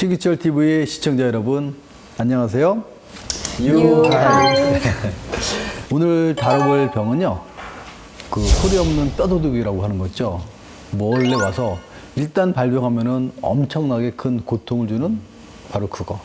희귀철 TV의 시청자 여러분, 안녕하세요. 유하이. 오늘 다뤄볼 병은요, 그 소리 없는 뼈도둑이라고 하는 거죠. 몰래 와서 일단 발병하면은 엄청나게 큰 고통을 주는 바로 그거,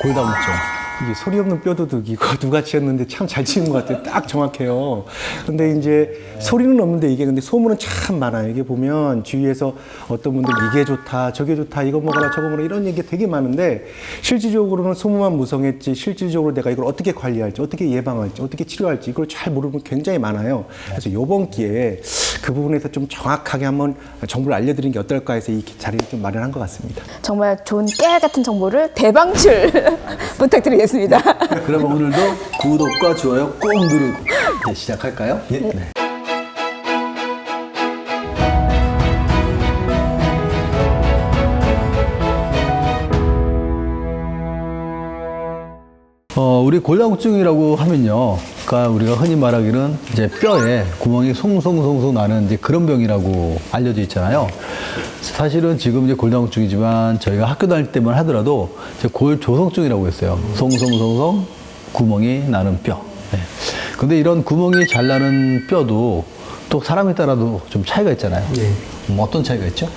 골다공증. 이게 소리 없는 뼈도둑 이거 누가 지었는데 참 잘 지은 것 같아요. 딱 정확해요. 근데 이제 소리는 없는데 이게 근데 소문은 참 많아요. 이게 보면 주위에서 어떤 분들 이게 좋다, 저게 좋다, 이거 먹어라, 저거 먹어라 이런 얘기 되게 많은데 실질적으로는 소문만 무성했지 실질적으로 내가 이걸 어떻게 관리할지, 어떻게 예방할지, 어떻게 치료할지 이걸 잘 모르는 분 굉장히 많아요. 그래서 이번 기회에 그 부분에서 좀 정확하게 한번 정보를 알려드리는 게 어떨까 해서 이 자리를 좀 마련한 것 같습니다. 정말 좋은 깨알 같은 정보를 대방출 부탁드리겠습니다. 그럼 오늘도 구독과 좋아요 꼭 누르고 이제 시작할까요? 예. 네. 우리 골다공증이라고 하면요, 그러니까 우리가 흔히 말하기는 이제 뼈에 구멍이 송송송송 나는 이제 그런 병이라고 알려져 있잖아요. 사실은 지금 이제 골다공증이지만 저희가 학교 다닐 때만 하더라도 이제 골조성증이라고 했어요. 송송송송 구멍이 나는 뼈. 네. 근데 이런 구멍이 잘 나는 뼈도 또 사람에 따라도 좀 차이가 있잖아요. 네. 어떤 차이가 있죠?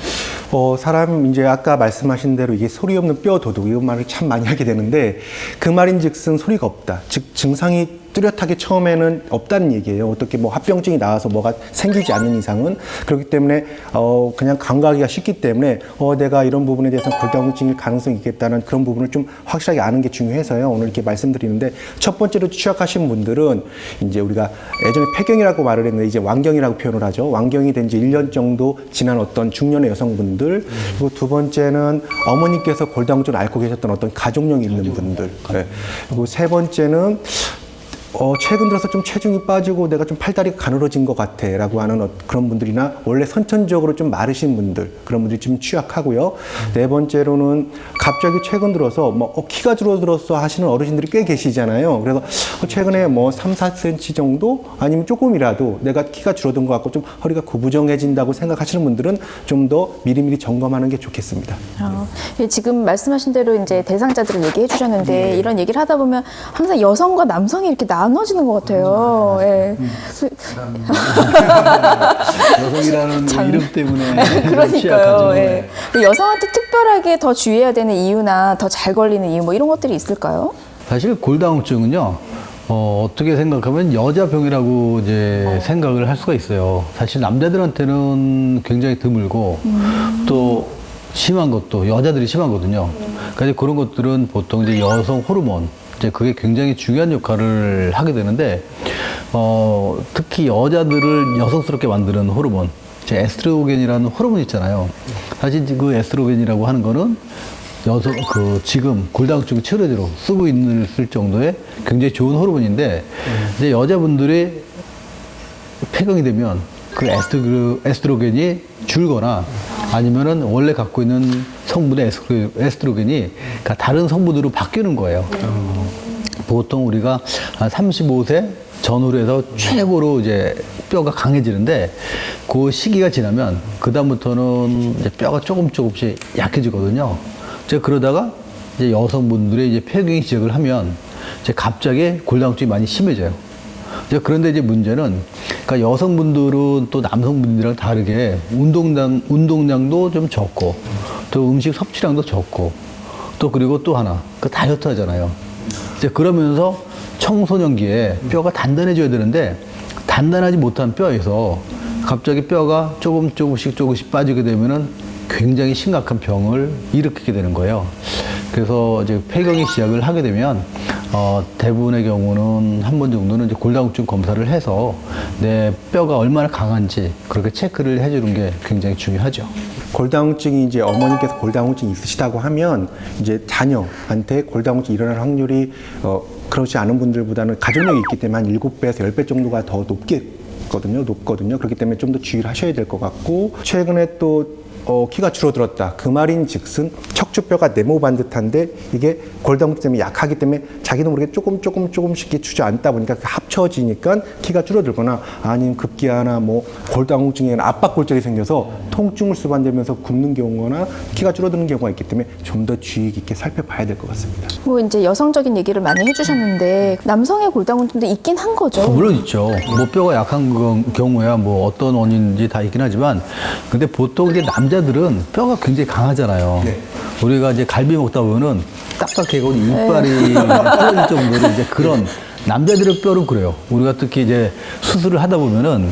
사람 이제 아까 말씀하신 대로 이게 소리 없는 뼈 도둑 이런 말을 참 많이 하게 되는데 그 말인즉슨 소리가 없다. 즉 증상이 뚜렷하게 처음에는 없다는 얘기예요. 어떻게 뭐 합병증이 나와서 뭐가 생기지 않는 이상은. 그렇기 때문에 그냥 간과하기가 쉽기 때문에 내가 이런 부분에 대해서는 골다공증일 가능성이 있겠다는 그런 부분을 좀 확실하게 아는 게 중요해서요. 오늘 이렇게 말씀드리는데 첫 번째로 취약하신 분들은 이제 우리가 예전에 폐경이라고 말을 했는데 이제 완경이라고 표현을 하죠. 완경이 된 지 1년 정도 지난 어떤 중년의 여성분들. 그리고 두 번째는 어머니께서 골다공증을 앓고 계셨던 어떤 가족력이 있는 분들. 네. 그리고 세 번째는 최근 들어서 좀 체중이 빠지고 내가 좀 팔다리가 가늘어진 것 같아 라고 하는 그런 분들이나 원래 선천적으로 좀 마르신 분들, 그런 분들이 좀 취약하고요. 네 번째로는 갑자기 최근 들어서 키가 줄어들었어 하시는 어르신들이 꽤 계시잖아요. 그래서 최근에 3, 4cm 정도 아니면 조금이라도 내가 키가 줄어든 것 같고 좀 허리가 구부정해진다고 생각하시는 분들은 좀 더 미리미리 점검하는 게 좋겠습니다. 지금 말씀하신 대로 이제 대상자들을 얘기해 주셨는데 이런 얘기를 하다 보면 항상 여성과 남성이 이렇게 나눠지는 것 같아요. 예. 여성이라는 이름 때문에 그러니까요. 예. 여성한테 특별하게 더 주의해야 되는 이유나 더 잘 걸리는 이유 뭐 이런 것들이 있을까요? 사실 골다공증은요, 어떻게 생각하면 여자병이라고 이제 생각을 할 수가 있어요. 사실 남자들한테는 굉장히 드물고 또 심한 것도 여자들이 심하거든요. 그러니까 그런 것들은 보통 이제 여성 호르몬, 이제 그게 굉장히 중요한 역할을 하게 되는데, 특히 여자들을 여성스럽게 만드는 호르몬, 이제 에스트로겐이라는 호르몬 있잖아요. 사실 그 에스트로겐이라고 하는 거는 지금 골다공증 치료제로 쓰고 있을 정도의 굉장히 좋은 호르몬인데, 이제 여자분들이 폐경이 되면 그 에스트로겐이 줄거나 아니면은 원래 갖고 있는 성분의 에스트로겐이 다른 성분으로 바뀌는 거예요. 보통 우리가 한 35세 전후로 해서 최고로 이제 뼈가 강해지는데 그 시기가 지나면 그다음부터는 이제 뼈가 조금씩 약해지거든요. 그러다가 이제 여성분들의 이제 폐경이 시작을 하면 이제 갑자기 골다공증이 많이 심해져요. 그런데 이제 문제는, 그러니까 여성분들은 또 남성분들이랑 다르게 운동량도 좀 적고, 또 음식 섭취량도 적고, 또 그리고 또 하나, 그 다이어트 하잖아요. 이제 그러면서 청소년기에 뼈가 단단해져야 되는데, 단단하지 못한 뼈에서 갑자기 뼈가 조금씩 빠지게 되면은 굉장히 심각한 병을 일으키게 되는 거예요. 그래서 이제 폐경이 시작을 하게 되면 대부분의 경우는 한 번 정도는 이제 골다공증 검사를 해서 내 뼈가 얼마나 강한지 그렇게 체크를 해주는 게 굉장히 중요하죠. 골다공증이 이제 어머니께서 골다공증이 있으시다고 하면 이제 자녀한테 골다공증이 일어날 확률이 그렇지 않은 분들보다는 가족력이 있기 때문에 한 7배에서 10배 정도가 더 높거든요. 그렇기 때문에 좀 더 주의를 하셔야 될 것 같고, 최근에 또 키가 줄어들었다. 그 말인즉슨 척추뼈가 네모반 듯한데 이게 골다공증 때문에 약하기 때문에 자기도 모르게 조금씩 이렇게 주저앉다 보니까 합쳐지니까 키가 줄어들거나 아니면 급기야나 뭐 골다공증에 압박골절이 생겨서 통증을 수반되면서 굽는 경우나 키가 줄어드는 경우가 있기 때문에 좀 더 주의 깊게 살펴봐야 될 것 같습니다. 뭐 이제 여성적인 얘기를 많이 해주셨는데 남성의 골다공증도 있긴 한 거죠. 물론 있죠. 뭐 뼈가 약한 경우야 뭐 어떤 원인인지 다 있긴 하지만 근데 보통 이제 남자들은 뼈가 굉장히 강하잖아요. 네. 우리가 이제 갈비 먹다 보면은 딱딱해고 이빨이 부러질 정도로 이제 그런 남자들의 뼈는 그래요. 우리가 특히 이제 수술을 하다 보면은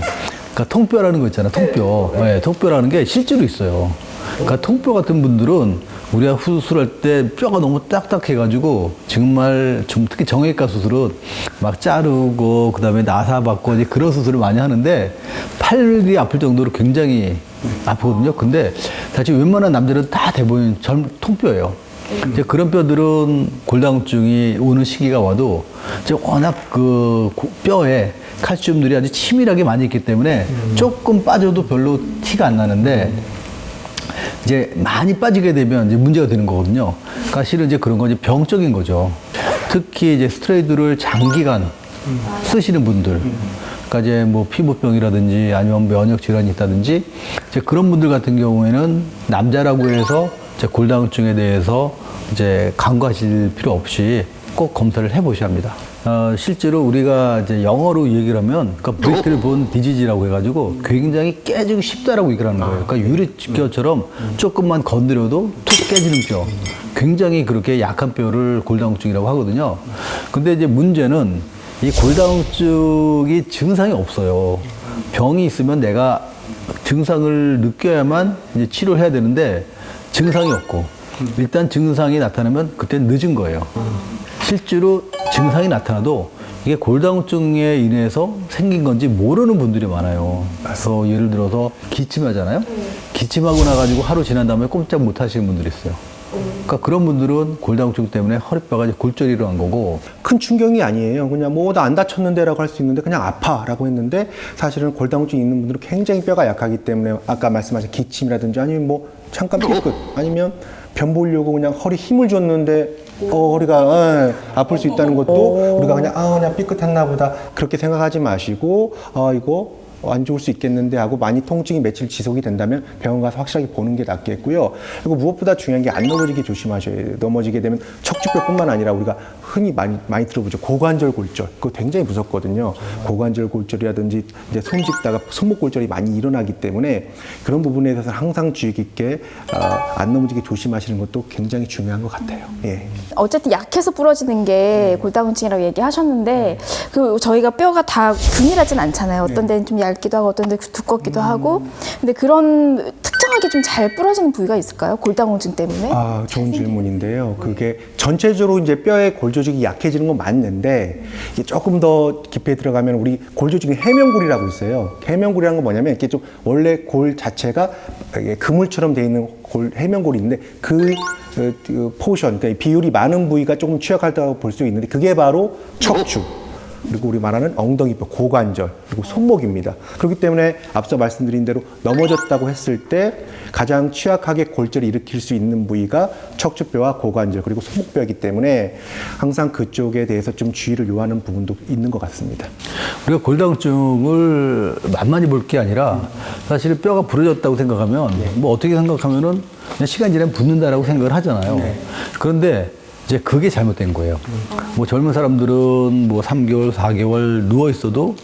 그러니까 통뼈라는 거 있잖아요. 통뼈. 네, 통뼈라는 게 실제로 있어요. 그러니까 통뼈 같은 분들은 우리가 수술할 때 뼈가 너무 딱딱해가지고 정말 좀 특히 정형외과 수술은 막 자르고 그다음에 나사 받고 이제 그런 수술을 많이 하는데 팔이 아플 정도로 굉장히 아프거든요. 근데 사실 웬만한 남들은 다 대부분 통뼈예요. 이제 그런 뼈들은 골다공증이 오는 시기가 와도 이제 워낙 그 뼈에 칼슘들이 아주 치밀하게 많이 있기 때문에 조금 빠져도 별로 티가 안 나는데 이제 많이 빠지게 되면 이제 문제가 되는 거거든요. 그러니까 실은 이제 그런 건 이제 병적인 거죠. 특히 이제 스테로이드를 장기간 쓰시는 분들, 그러니까 이제 뭐 피부병이라든지 아니면 면역 질환이 있다든지 이제 그런 분들 같은 경우에는 남자라고 해서 이제 골다공증에 대해서 이제 간과하실 필요 없이 꼭 검사를 해보셔야 합니다. 실제로 우리가 이제 영어로 얘기를 하면, 그러니까 브레이크를 본 디지지라고 해가지고 굉장히 깨지기 쉽다라고 얘기를 하는 거예요. 그러니까 유리뼈처럼 조금만 건드려도 툭 깨지는 뼈. 굉장히 그렇게 약한 뼈를 골다공증이라고 하거든요. 근데 이제 문제는 이 골다공증이 증상이 없어요. 병이 있으면 내가 증상을 느껴야만 이제 치료를 해야 되는데 증상이 없고 일단 증상이 나타나면 그때는 늦은 거예요. 실제로 증상이 나타나도 이게 골다공증에 인해서 생긴 건지 모르는 분들이 많아요. 그래서 예를 들어서 기침하잖아요. 기침하고 나가지고 하루 지난 다음에 꼼짝 못 하시는 분들이 있어요. 그러니까 그런 분들은 골다공증 때문에 허리뼈가 이제 골절이 일어난 거고. 큰 충격이 아니에요. 그냥 뭐 나 안 다쳤는데라고 할 수 있는데 그냥 아파라고 했는데 사실은 골다공증 있는 분들은 굉장히 뼈가 약하기 때문에 아까 말씀하신 기침이라든지 아니면 뭐 잠깐 삐끗 아니면 변 보려고 그냥 허리 힘을 줬는데 허리가 아플 수 있다는 것도 우리가 그냥 삐끗했나 보다 그렇게 생각하지 마시고 이거 안 좋을 수 있겠는데 하고 많이 통증이 며칠 지속이 된다면 병원 가서 확실하게 보는 게 낫겠고요. 그리고 무엇보다 중요한 게 안 넘어지게 조심하셔야 돼요. 넘어지게 되면 척추뼈뿐만 아니라 우리가 흔히 많이 들어보죠. 고관절 골절. 그거 굉장히 무섭거든요. 고관절 골절이라든지 이제 손 짚다가 손목 골절이 많이 일어나기 때문에 그런 부분에 대해서 항상 주의 깊게 안 넘어지게 조심하시는 것도 굉장히 중요한 것 같아요. 예. 어쨌든 약해서 부러지는 게 골다공증이라고 얘기하셨는데 그 저희가 뼈가 다 균일하진 않잖아요. 어떤 데는 좀 얇기도 하고 어떤 데는 두껍기도 하고. 근데 그런 특정하게 좀 잘 부러지는 부위가 있을까요? 골다공증 때문에? 좋은 질문인데요. 그게 전체적으로 이제 뼈의 골 조직이 약해지는 건 맞는데 이게 조금 더 깊이 들어가면 우리 골 조직이 해면골이라고 있어요. 해면골이라는 건 뭐냐면 이렇게 좀 원래 골 자체가 그물처럼 돼 있는 해면골이 있는데 그 포션, 그러니까 비율이 많은 부위가 조금 취약하다고 볼 수 있는데 그게 바로 척추. 그리고 우리 말하는 엉덩이뼈, 고관절, 그리고 손목입니다. 그렇기 때문에 앞서 말씀드린 대로 넘어졌다고 했을 때 가장 취약하게 골절을 일으킬 수 있는 부위가 척추뼈와 고관절, 그리고 손목뼈이기 때문에 항상 그쪽에 대해서 좀 주의를 요하는 부분도 있는 것 같습니다. 우리가 골다공증을 만만히 볼 게 아니라 사실 뼈가 부러졌다고 생각하면 뭐 어떻게 생각하면은 그냥 시간 지나면 붓는다라고 생각을 하잖아요. 그런데 이제 그게 잘못된 거예요. 뭐 젊은 사람들은 뭐 3개월, 4개월 누워 있어도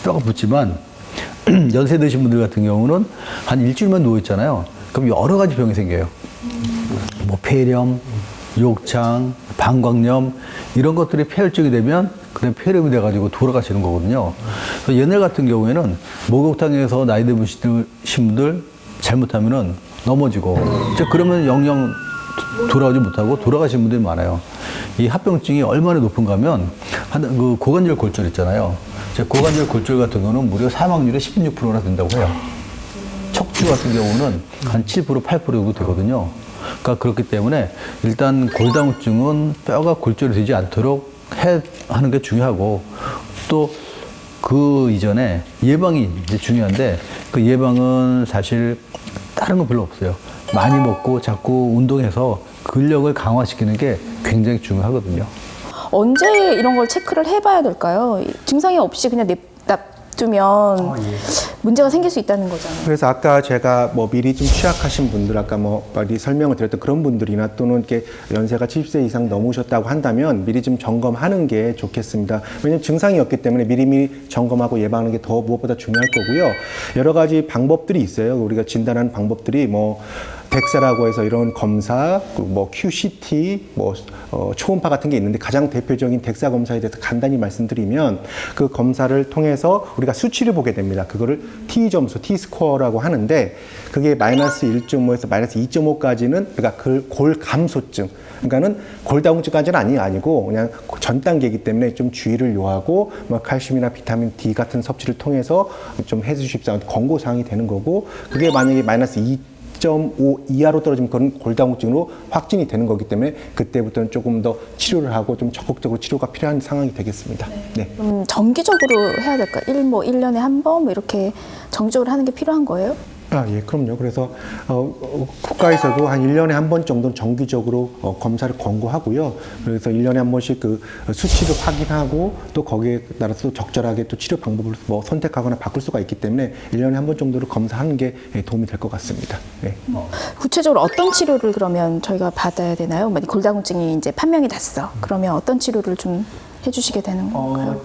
뼈가 붓지만 연세 드신 분들 같은 경우는 한 일주일만 누워 있잖아요. 그럼 여러 가지 병이 생겨요. 뭐 폐렴, 욕창, 방광염 이런 것들이 폐혈증이 되면 그냥 폐렴이 돼가지고 돌아가시는 거거든요. 그래서 옛날 같은 경우에는 목욕탕에서 나이 드신 분들 잘못하면은 넘어지고 이제 그러면 영영 돌아오지 못하고 돌아가신 분들이 많아요. 이 합병증이 얼마나 높은가 하면 그 고관절 골절 있잖아요. 고관절 골절 같은 경우는 무려 사망률이 16%나 된다고 해요. 척추 같은 경우는 한 7%, 8% 정도 되거든요. 그러니까 그렇기 때문에 일단 골다공증은 뼈가 골절이 되지 않도록 하는 게 중요하고 또 그 이전에 예방이 이제 중요한데 그 예방은 사실 다른 건 별로 없어요. 많이 먹고 자꾸 운동해서 근력을 강화시키는 게 굉장히 중요하거든요. 언제 이런 걸 체크를 해봐야 될까요? 증상이 없이 그냥 냅두면 문제가 생길 수 있다는 거잖아요. 그래서 아까 제가 뭐 미리 좀 취약하신 분들, 아까 뭐 미리 설명을 드렸던 그런 분들이나 또는 이렇게 연세가 70세 이상 넘으셨다고 한다면 미리 좀 점검하는 게 좋겠습니다. 왜냐하면 증상이 없기 때문에 미리미리 점검하고 예방하는 게 더 무엇보다 중요할 거고요. 여러 가지 방법들이 있어요. 우리가 진단하는 방법들이 뭐 덱스라고 해서 이런 검사, 뭐 QCT, 뭐 초음파 같은 게 있는데 가장 대표적인 덱사 검사에 대해서 간단히 말씀드리면 그 검사를 통해서 우리가 수치를 보게 됩니다. 그거를 T 점수, T 스코어라고 하는데 그게 마이너스 1.5에서 마이너스 2.5까지는 그러니까 그 골 감소증. 그러니까는 골다공증까지는 아니고 그냥 전 단계이기 때문에 좀 주의를 요하고 뭐 칼슘이나 비타민 D 같은 섭취를 통해서 좀 해주십사 권고 사항이 되는 거고 그게 만약에 마이너스 2.5 이하로 떨어지면 그건 골다공증으로 확진이 되는 거기 때문에 그때부터는 조금 더 치료를 하고 좀 적극적으로 치료가 필요한 상황이 되겠습니다. 네. 정기적으로 해야 될까요? 1년에 한 번 뭐 이렇게 정기적으로 하는 게 필요한 거예요? 아, 예, 그럼요. 그래서 국가에서도 한 1년에 한 번 정도는 정기적으로 검사를 권고하고요. 그래서 1년에 한 번씩 그 수치를 확인하고 또 거기에 따라서 적절하게 또 치료 방법을 뭐 선택하거나 바꿀 수가 있기 때문에 1년에 한 번 정도로 검사하는 게 도움이 될 것 같습니다. 네. 구체적으로 어떤 치료를 그러면 저희가 받아야 되나요? 골다공증이 이제 판명이 됐어. 그러면 어떤 치료를 좀 해주시게 되는 건가요?